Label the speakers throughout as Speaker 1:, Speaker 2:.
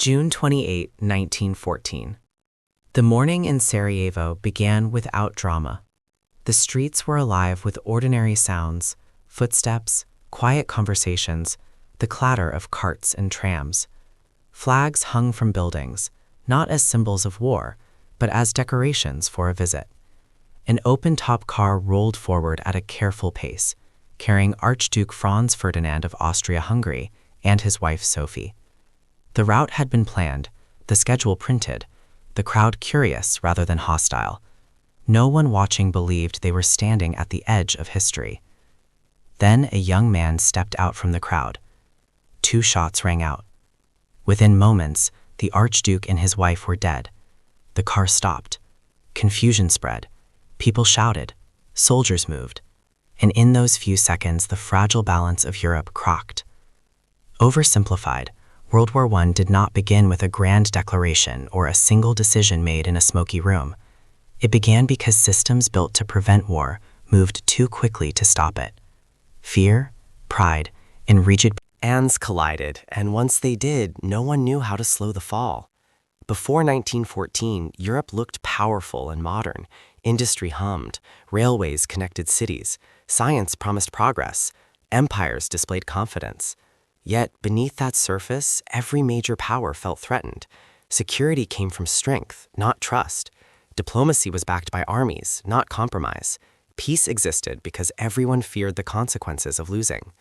Speaker 1: June 28, 1914. The morning in Sarajevo began without drama. The streets were alive with ordinary sounds, footsteps, quiet conversations, the clatter of carts and trams. Flags hung from buildings, not as symbols of war, but as decorations for a visit. An open-top car rolled forward at a careful pace, carrying Archduke Franz Ferdinand of Austria-Hungary and his wife Sophie. The route had been planned, the schedule printed, the crowd curious rather than hostile. No one watching believed they were standing at the edge of history. Then a young man stepped out from the crowd. 2 shots rang out. Within moments, the Archduke and his wife were dead. The car stopped. Confusion spread. People shouted. Soldiers moved. And in those few seconds, the fragile balance of Europe crocked. Oversimplified, World War I did not begin with a grand declaration or a single decision made in a smoky room. It began because systems built to prevent war moved too quickly to stop it. Fear, pride, and rigid
Speaker 2: plans collided, and once they did, no one knew how to slow the fall. Before 1914, Europe looked powerful and modern. Industry hummed, railways connected cities, science promised progress, empires displayed confidence. Yet, beneath that surface, every major power felt threatened. Security came from strength, not trust. Diplomacy was backed by armies, not compromise. Peace existed because everyone feared the consequences of losing.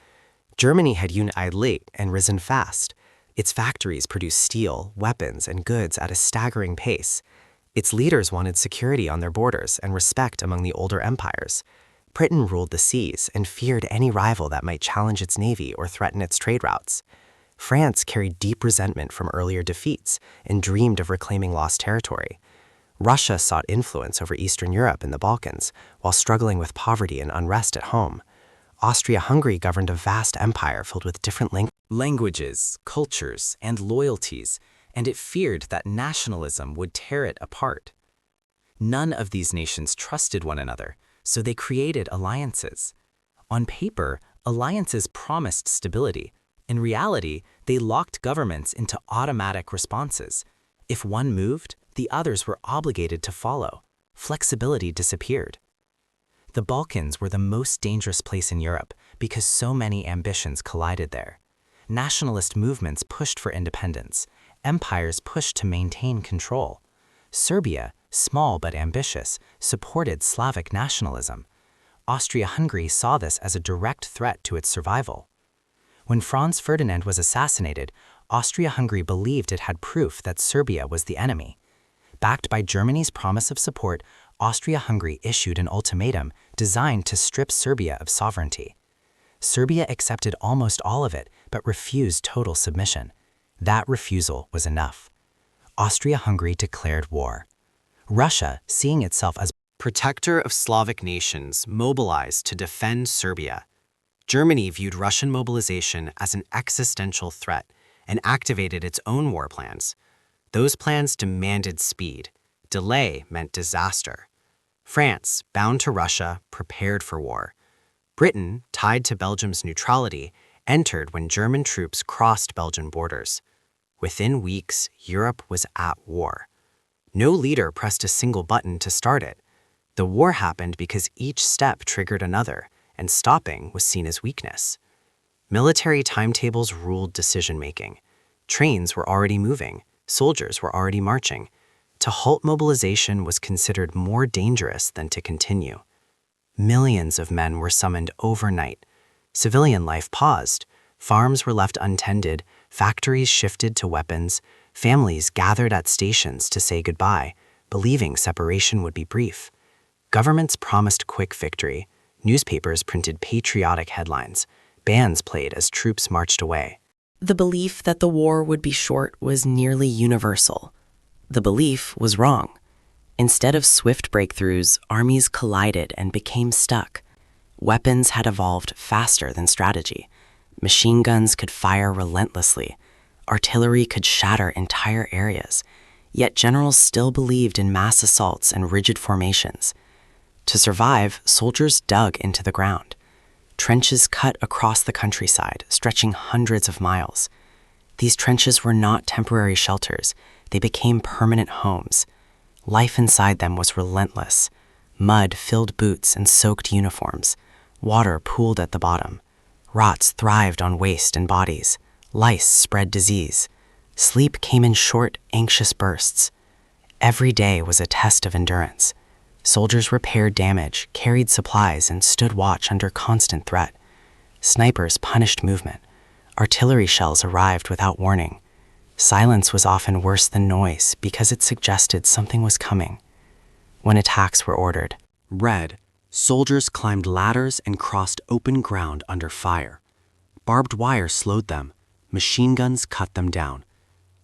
Speaker 2: Germany had united late and risen fast. Its factories produced steel, weapons, and goods at a staggering pace. Its leaders wanted security on their borders and respect among the older empires. Britain ruled the seas and feared any rival that might challenge its navy or threaten its trade routes. France carried deep resentment from earlier defeats and dreamed of reclaiming lost territory. Russia sought influence over Eastern Europe and the Balkans, while struggling with poverty and unrest at home. Austria-Hungary governed a vast empire filled with different languages, cultures, and loyalties, and it feared that nationalism would tear it apart. None of these nations trusted one another, so they created alliances. On paper, alliances promised stability. In reality, they locked governments into automatic responses. If one moved, the others were obligated to follow. Flexibility disappeared. The Balkans were the most dangerous place in Europe because so many ambitions collided there. Nationalist movements pushed for independence. Empires pushed to maintain control. Serbia, small but ambitious, supported Slavic nationalism. Austria-Hungary saw this as a direct threat to its survival. When Franz Ferdinand was assassinated, Austria-Hungary believed it had proof that Serbia was the enemy. Backed by Germany's promise of support, Austria-Hungary issued an ultimatum designed to strip Serbia of sovereignty. Serbia accepted almost all of it, but refused total submission. That refusal was enough. Austria-Hungary declared war. Russia, seeing itself as protector of Slavic nations, mobilized to defend Serbia. Germany viewed Russian mobilization as an existential threat and activated its own war plans. Those plans demanded speed. Delay meant disaster. France, bound to Russia, prepared for war. Britain, tied to Belgium's neutrality, entered when German troops crossed Belgian borders. Within weeks, Europe was at war. No leader pressed a single button to start it. The war happened because each step triggered another, and stopping was seen as weakness. Military timetables ruled decision-making. Trains were already moving. Soldiers were already marching. To halt mobilization was considered more dangerous than to continue. Millions of men were summoned overnight. Civilian life paused. Farms were left untended. Factories shifted to weapons. Families gathered at stations to say goodbye, believing separation would be brief. Governments promised quick victory. Newspapers printed patriotic headlines. Bands played as troops marched away.
Speaker 3: The belief that the war would be short was nearly universal. The belief was wrong. Instead of swift breakthroughs, armies collided and became stuck. Weapons had evolved faster than strategy. Machine guns could fire relentlessly. Artillery could shatter entire areas. Yet generals still believed in mass assaults and rigid formations. To survive, soldiers dug into the ground. Trenches cut across the countryside, stretching hundreds of miles. These trenches were not temporary shelters. They became permanent homes. Life inside them was relentless. Mud filled boots and soaked uniforms. Water pooled at the bottom. Rots thrived on waste and bodies. Lice spread disease. Sleep came in short, anxious bursts. Every day was a test of endurance. Soldiers repaired damage, carried supplies, and stood watch under constant threat. Snipers punished movement. Artillery shells arrived without warning. Silence was often worse than noise because it suggested something was coming. When attacks were ordered,
Speaker 2: Red, soldiers climbed ladders and crossed open ground under fire. Barbed wire slowed them. Machine guns cut them down.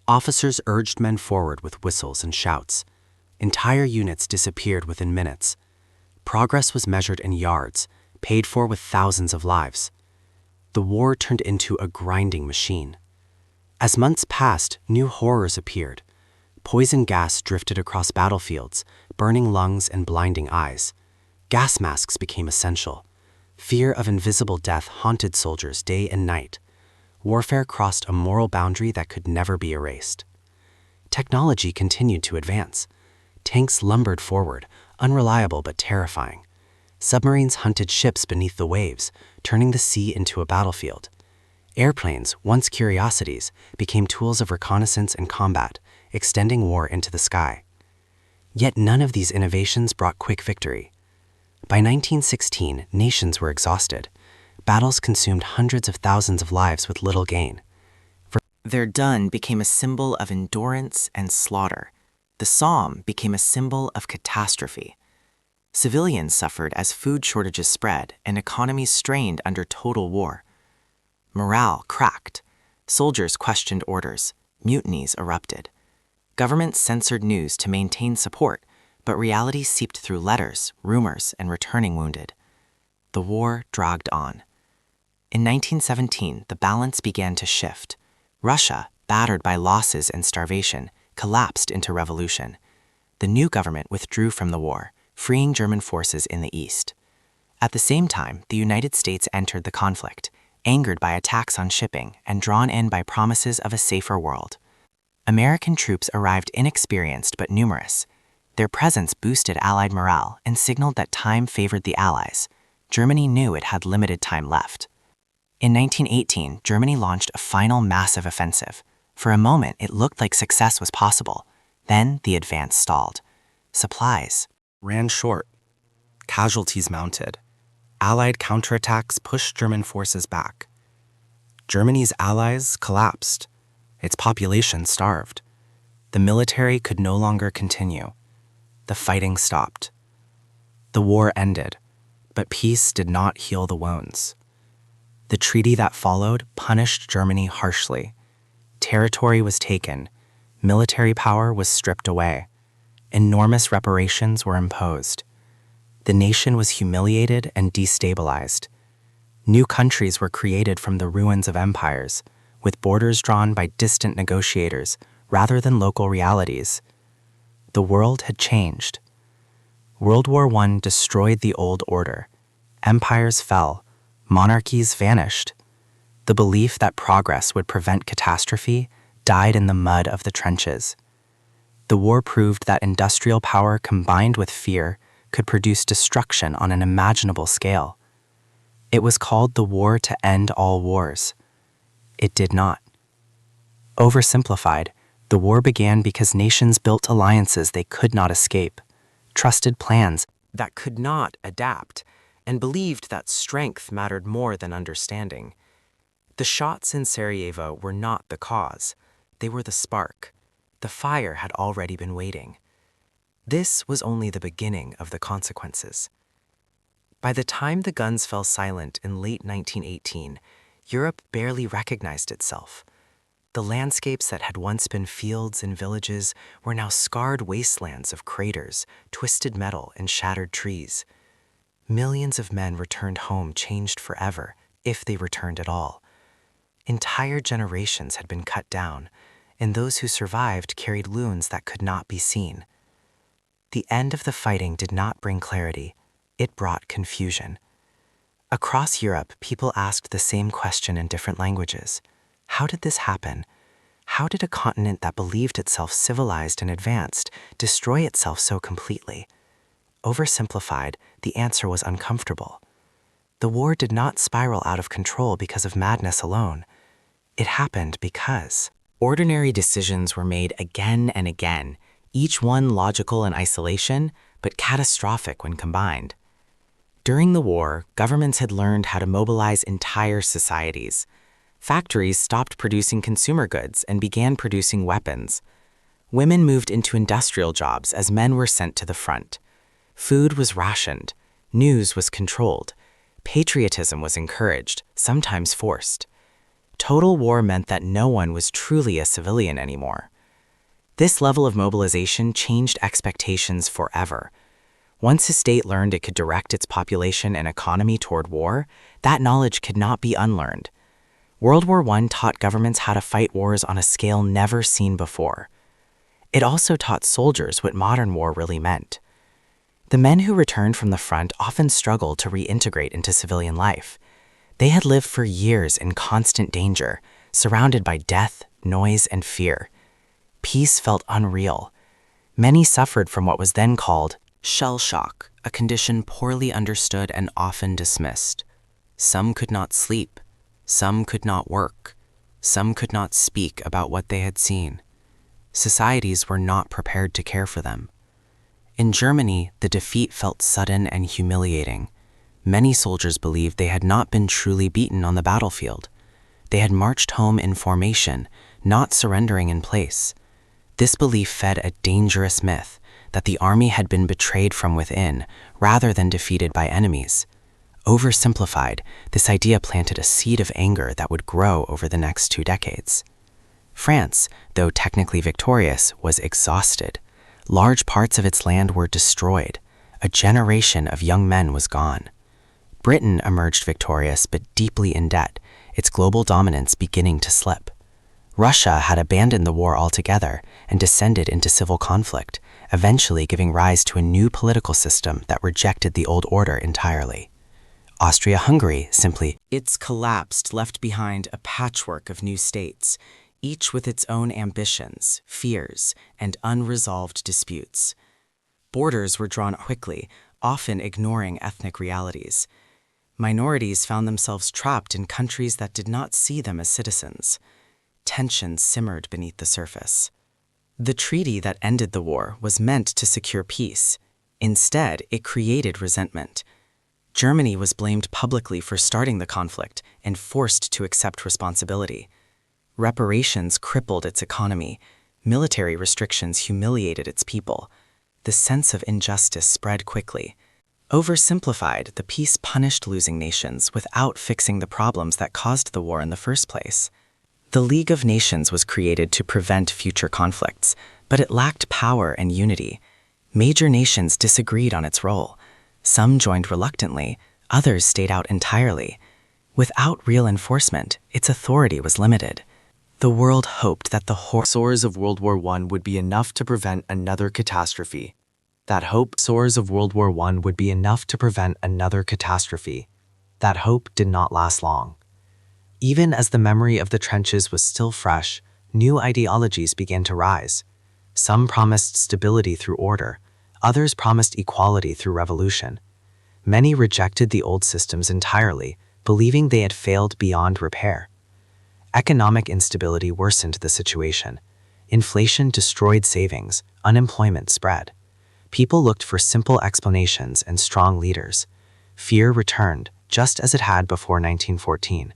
Speaker 2: Officers urged men forward with whistles and shouts. Entire units disappeared within minutes. Progress was measured in yards, paid for with thousands of lives. The war turned into a grinding machine. As months passed, new horrors appeared. Poison gas drifted across battlefields, burning lungs and blinding eyes. Gas masks became essential. Fear of invisible death haunted soldiers day and night. Warfare crossed a moral boundary that could never be erased. Technology continued to advance. Tanks lumbered forward, unreliable but terrifying. Submarines hunted ships beneath the waves, turning the sea into a battlefield. Airplanes, once curiosities, became tools of reconnaissance and combat, extending war into the sky. Yet none of these innovations brought quick victory. By 1916, nations were exhausted. Battles consumed hundreds of thousands of lives with little gain.
Speaker 3: Verdun became a symbol of endurance and slaughter. The Somme became a symbol of catastrophe. Civilians suffered as food shortages spread and economies strained under total war. Morale cracked. Soldiers questioned orders. Mutinies erupted. Governments censored news to maintain support, but reality seeped through letters, rumors, and returning wounded. The war dragged on. In 1917, the balance began to shift. Russia, battered by losses and starvation, collapsed into revolution. The new government withdrew from the war, freeing German forces in the east. At the same time, the United States entered the conflict, angered by attacks on shipping and drawn in by promises of a safer world. American troops arrived inexperienced but numerous. Their presence boosted Allied morale and signaled that time favored the Allies. Germany knew it had limited time left. In 1918, Germany launched a final massive offensive. For a moment, it looked like success was possible. Then the advance stalled. Supplies
Speaker 2: ran short. Casualties mounted. Allied counterattacks pushed German forces back. Germany's allies collapsed. Its population starved. The military could no longer continue. The fighting stopped. The war ended, but peace did not heal the wounds. The treaty that followed punished Germany harshly. Territory was taken. Military power was stripped away. Enormous reparations were imposed. The nation was humiliated and destabilized. New countries were created from the ruins of empires, with borders drawn by distant negotiators rather than local realities. The world had changed. World War I destroyed the old order. Empires fell. Monarchies vanished. The belief that progress would prevent catastrophe died in the mud of the trenches. The war proved that industrial power combined with fear could produce destruction on an imaginable scale. It was called the war to end all wars. It did not. Oversimplified, the war began because nations built alliances they could not escape, trusted plans that could not adapt, and believed that strength mattered more than understanding. The shots in Sarajevo were not the cause. They were the spark. The fire had already been waiting. This was only the beginning of the consequences. By the time the guns fell silent in late 1918, Europe barely recognized itself. The landscapes that had once been fields and villages were now scarred wastelands of craters, twisted metal, and shattered trees. Millions of men returned home changed forever, if they returned at all. Entire generations had been cut down, and those who survived carried wounds that could not be seen. The end of the fighting did not bring clarity, it brought confusion. Across Europe, people asked the same question in different languages. How did this happen? How did a continent that believed itself civilized and advanced destroy itself so completely? Oversimplified, the answer was uncomfortable. The war did not spiral out of control because of madness alone. It happened because ordinary decisions were made again and again, each one logical in isolation, but catastrophic when combined. During the war, governments had learned how to mobilize entire societies. Factories stopped producing consumer goods and began producing weapons. Women moved into industrial jobs as men were sent to the front. Food was rationed. News was controlled. Patriotism was encouraged, sometimes forced. Total war meant that no one was truly a civilian anymore. This level of mobilization changed expectations forever. Once a state learned it could direct its population and economy toward war, that knowledge could not be unlearned. World War I taught governments how to fight wars on a scale never seen before. It also taught soldiers what modern war really meant. The men who returned from the front often struggled to reintegrate into civilian life. They had lived for years in constant danger, surrounded by death, noise, and fear. Peace felt unreal. Many suffered from what was then called shell shock, a condition poorly understood and often dismissed. Some could not sleep. Some could not work. Some could not speak about what they had seen. Societies were not prepared to care for them. In Germany, the defeat felt sudden and humiliating. Many soldiers believed they had not been truly beaten on the battlefield. They had marched home in formation, not surrendering in place. This belief fed a dangerous myth that the army had been betrayed from within rather than defeated by enemies. Oversimplified, this idea planted a seed of anger that would grow over the next 2 decades. France, though technically victorious, was exhausted. Large parts of its land were destroyed. A generation of young men was gone. Britain emerged victorious but deeply in debt, its global dominance beginning to slip. Russia had abandoned the war altogether and descended into civil conflict, eventually giving rise to a new political system that rejected the old order entirely. Austria-Hungary simply collapsed, left behind a patchwork of new states, each with its own ambitions, fears, and unresolved disputes. Borders were drawn quickly, often ignoring ethnic realities. Minorities found themselves trapped in countries that did not see them as citizens. Tensions simmered beneath the surface. The treaty that ended the war was meant to secure peace. Instead, it created resentment. Germany was blamed publicly for starting the conflict and forced to accept responsibility. Reparations crippled its economy. Military restrictions humiliated its people. The sense of injustice spread quickly. Oversimplified, the peace punished losing nations without fixing the problems that caused the war in the first place. The League of Nations was created to prevent future conflicts, but it lacked power and unity. Major nations disagreed on its role. Some joined reluctantly, others stayed out entirely. Without real enforcement, its authority was limited. The world hoped that the horrors of World War I would be enough to prevent another catastrophe. That hope did not last long. Even as the memory of the trenches was still fresh, new ideologies began to rise. Some promised stability through order, others promised equality through revolution. Many rejected the old systems entirely, believing they had failed beyond repair. Economic instability worsened the situation. Inflation destroyed savings, unemployment spread. People looked for simple explanations and strong leaders. Fear returned, just as it had before 1914.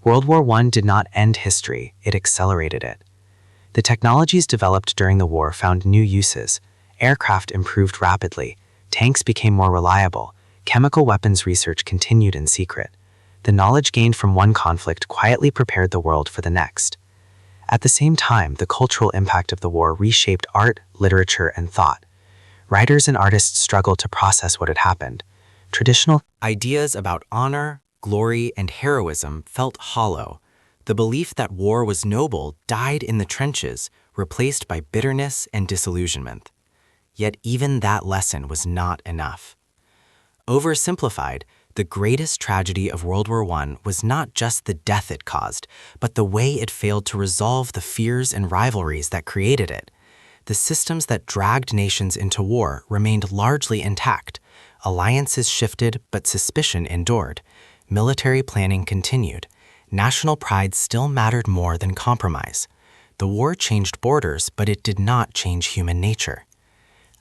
Speaker 2: World War I did not end history, it accelerated it. The technologies developed during the war found new uses. Aircraft improved rapidly, tanks became more reliable, chemical weapons research continued in secret. The knowledge gained from one conflict quietly prepared the world for the next. At the same time, the cultural impact of the war reshaped art, literature, and thought. Writers and artists struggled to process what had happened. Traditional ideas about honor, glory, and heroism felt hollow. The belief that war was noble died in the trenches, replaced by bitterness and disillusionment. Yet even that lesson was not enough. Oversimplified, The greatest tragedy of World War I was not just the death it caused, but the way it failed to resolve the fears and rivalries that created it. The systems that dragged nations into war remained largely intact. Alliances shifted, but suspicion endured. Military planning continued. National pride still mattered more than compromise. The war changed borders, but it did not change human nature.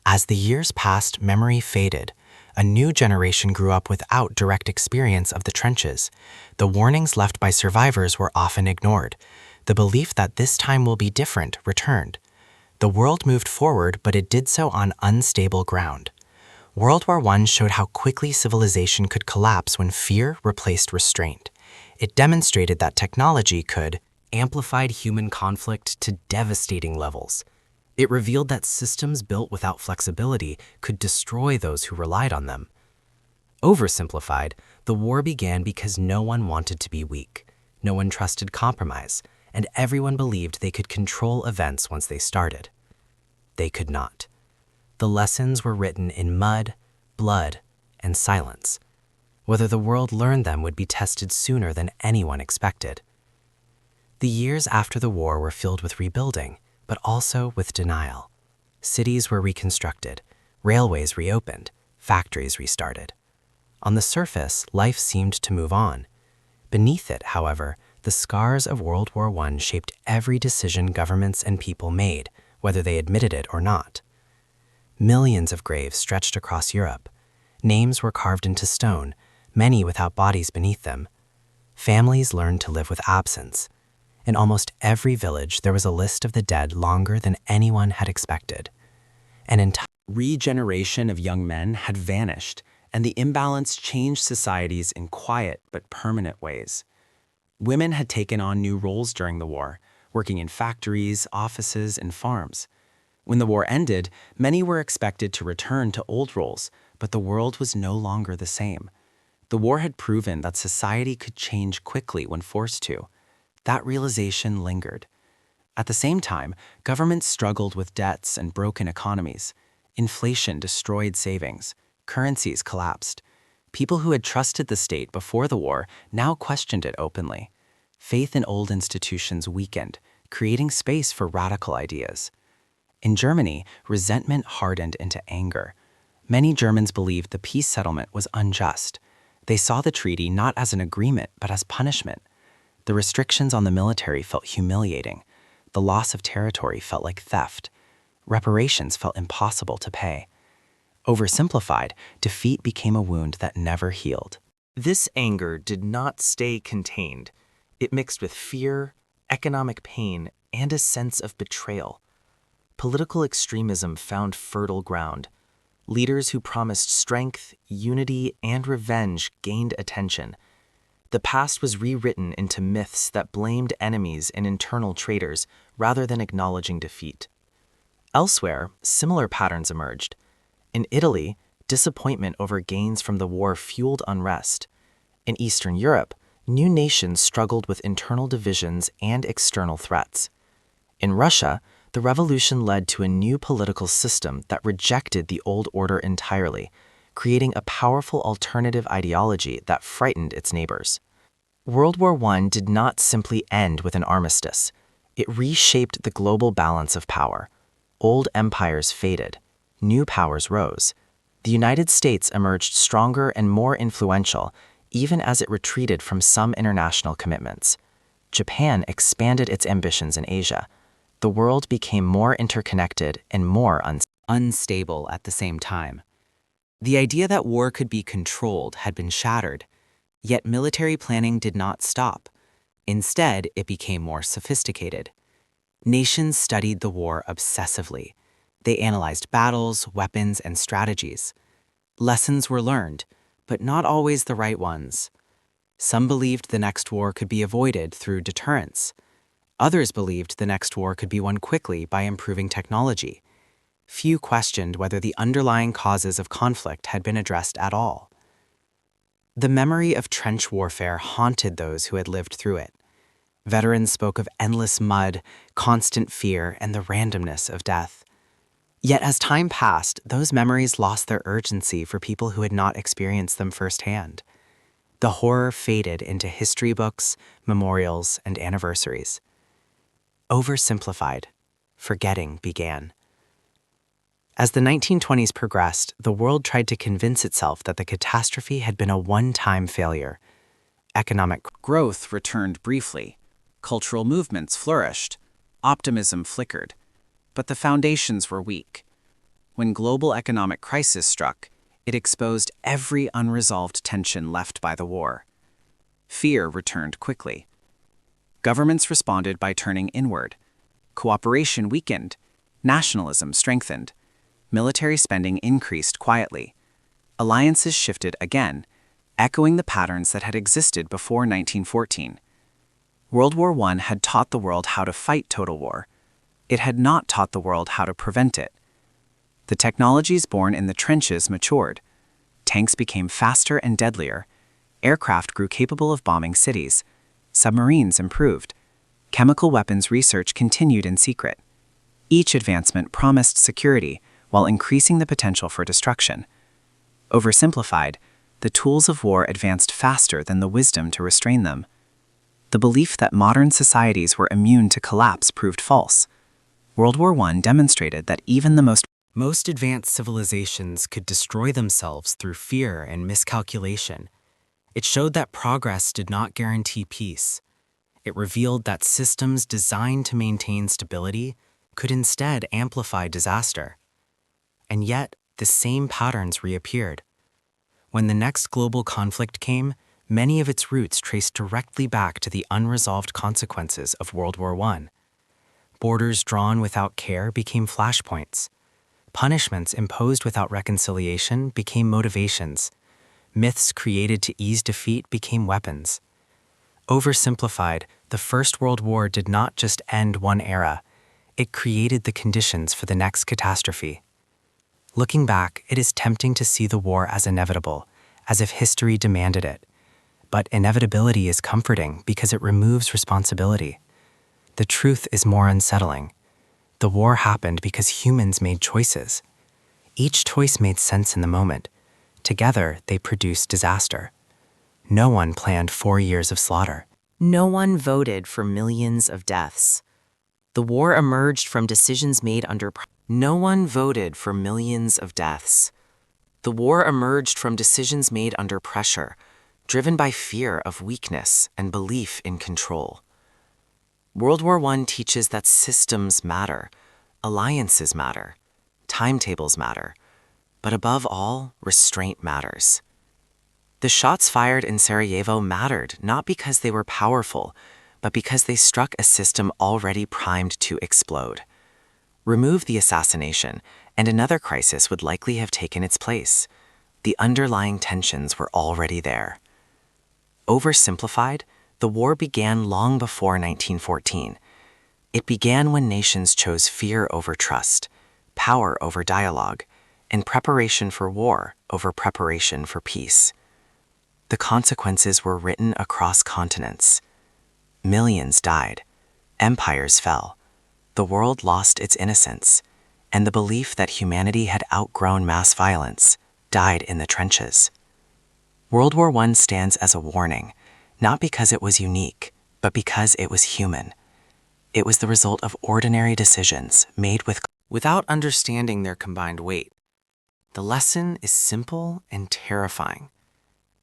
Speaker 2: As the years passed, memory faded. A new generation grew up without direct experience of the trenches. The warnings left by survivors were often ignored. The belief that this time will be different returned. The world moved forward, but it did so on unstable ground. World War I showed how quickly civilization could collapse when fear replaced restraint. It demonstrated that technology could amplify human conflict to devastating levels. It revealed that systems built without flexibility could destroy those who relied on them. Oversimplified, the war began because no one wanted to be weak. No one trusted compromise, and everyone believed they could control events once they started. They could not. The lessons were written in mud, blood, and silence. Whether the world learned them would be tested sooner than anyone expected. The years after the war were filled with rebuilding, but also with denial. Cities were reconstructed, railways reopened, factories restarted. On the surface, life seemed to move on. Beneath it, however, the scars of World War I shaped every decision governments and people made, whether they admitted it or not. Millions of graves stretched across Europe. Names were carved into stone, many without bodies beneath them. Families learned to live with absence. In almost every village, there was a list of the dead longer than anyone had expected. An entire regeneration of young men had vanished, and the imbalance changed societies in quiet but permanent ways. Women had taken on new roles during the war, working in factories, offices, and farms. When the war ended, many were expected to return to old roles, but the world was no longer the same. The war had proven that society could change quickly when forced to. That realization lingered. At the same time, governments struggled with debts and broken economies. Inflation destroyed savings. Currencies collapsed. People who had trusted the state before the war now questioned it openly. Faith in old institutions weakened, creating space for radical ideas. In Germany, resentment hardened into anger. Many Germans believed the peace settlement was unjust. They saw the treaty not as an agreement, but as punishment. The restrictions on the military felt humiliating. The loss of territory felt like theft. Reparations felt impossible to pay. Oversimplified, defeat became a wound that never healed. This anger did not stay contained. It mixed with fear, economic pain, and a sense of betrayal. Political extremism found fertile ground. Leaders who promised strength, unity, and revenge gained attention. The past was rewritten into myths that blamed enemies and internal traitors rather than acknowledging defeat. Elsewhere, similar patterns emerged. In Italy, disappointment over gains from the war fueled unrest. In Eastern Europe, new nations struggled with internal divisions and external threats. In Russia, the revolution led to a new political system that rejected the old order entirely, creating a powerful alternative ideology that frightened its neighbors. World War I did not simply end with an armistice. It reshaped the global balance of power. Old empires faded. New powers rose. The United States emerged stronger and more influential, even as it retreated from some international commitments. Japan expanded its ambitions in Asia. The world became more interconnected and more unstable at the same time. The idea that war could be controlled had been shattered, yet military planning did not stop. Instead, it became more sophisticated. Nations studied the war obsessively. They analyzed battles, weapons, and strategies. Lessons were learned, but not always the right ones. Some believed the next war could be avoided through deterrence. Others believed the next war could be won quickly by improving technology. Few questioned whether the underlying causes of conflict had been addressed at all. The memory of trench warfare haunted those who had lived through it. Veterans spoke of endless mud, constant fear, and the randomness of death. Yet as time passed, those memories lost their urgency for people who had not experienced them firsthand.
Speaker 1: The horror faded into history books, memorials, and anniversaries. Oversimplified, forgetting began. As the 1920s progressed, the world tried to convince itself that the catastrophe had been a one-time failure. Economic
Speaker 4: Growth returned briefly. Cultural movements flourished. Optimism flickered. But the foundations were weak. When global economic crisis struck, it exposed every unresolved tension left by the war. Fear returned quickly. Governments responded by turning inward. Cooperation weakened. Nationalism strengthened. Military spending increased quietly. Alliances shifted again, echoing the patterns that had existed before 1914. World War I had taught the world how to fight total war. It had not taught the world how to prevent it. The technologies born in the trenches matured. Tanks became faster and deadlier. Aircraft grew capable of bombing cities. Submarines improved. Chemical weapons research continued in secret. Each advancement promised security while increasing the potential for destruction. Oversimplified, the tools of war advanced faster than the wisdom to restrain them. The belief that modern societies were immune to collapse proved false. World War I demonstrated that even the
Speaker 1: Most advanced civilizations could destroy themselves through fear and miscalculation. It showed that progress did not guarantee peace. It revealed that systems designed to maintain stability could instead amplify disaster. And yet, the same patterns reappeared. When the next global conflict came, many of its roots traced directly back to the unresolved consequences of World War I. Borders drawn without care became flashpoints. Punishments imposed without reconciliation became motivations. Myths created to ease defeat became weapons. Oversimplified, the First World War did not just end one era, it created the conditions for the next catastrophe. Looking back, it is tempting to see the war as inevitable, as if history demanded it. But inevitability is comforting because it removes responsibility. The truth is more unsettling. The war happened because humans made choices. Each choice made sense in the moment. Together, they produced disaster. No one planned 4 years of slaughter. No one voted for millions of deaths. The war emerged from decisions made under pressure. No one voted for millions of deaths. The war emerged from decisions made under pressure, driven by fear of weakness and belief in control. World War I teaches that systems matter, alliances matter, timetables matter, but above all, restraint matters. The shots fired in Sarajevo mattered not because they were powerful, but because they struck a system already primed to explode. Remove the assassination, and another crisis would likely have taken its place. The underlying tensions were already there. Oversimplified, the war began long before 1914. It began when nations chose fear over trust, power over dialogue, and preparation for war over preparation for peace. The consequences were written across continents. Millions died. Empires fell. The world lost its innocence, and the belief that humanity had outgrown mass violence died in the trenches. World War I stands as a warning, not because it was unique, but because it was human. It was the result of ordinary decisions made without understanding their combined weight. The lesson is simple and terrifying.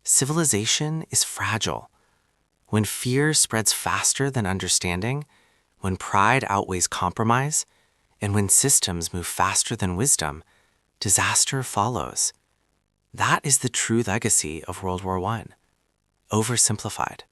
Speaker 1: Civilization is fragile. When fear spreads faster than understanding, when pride outweighs compromise, and when systems move faster than wisdom, disaster follows. That is the true legacy of World War I. Oversimplified.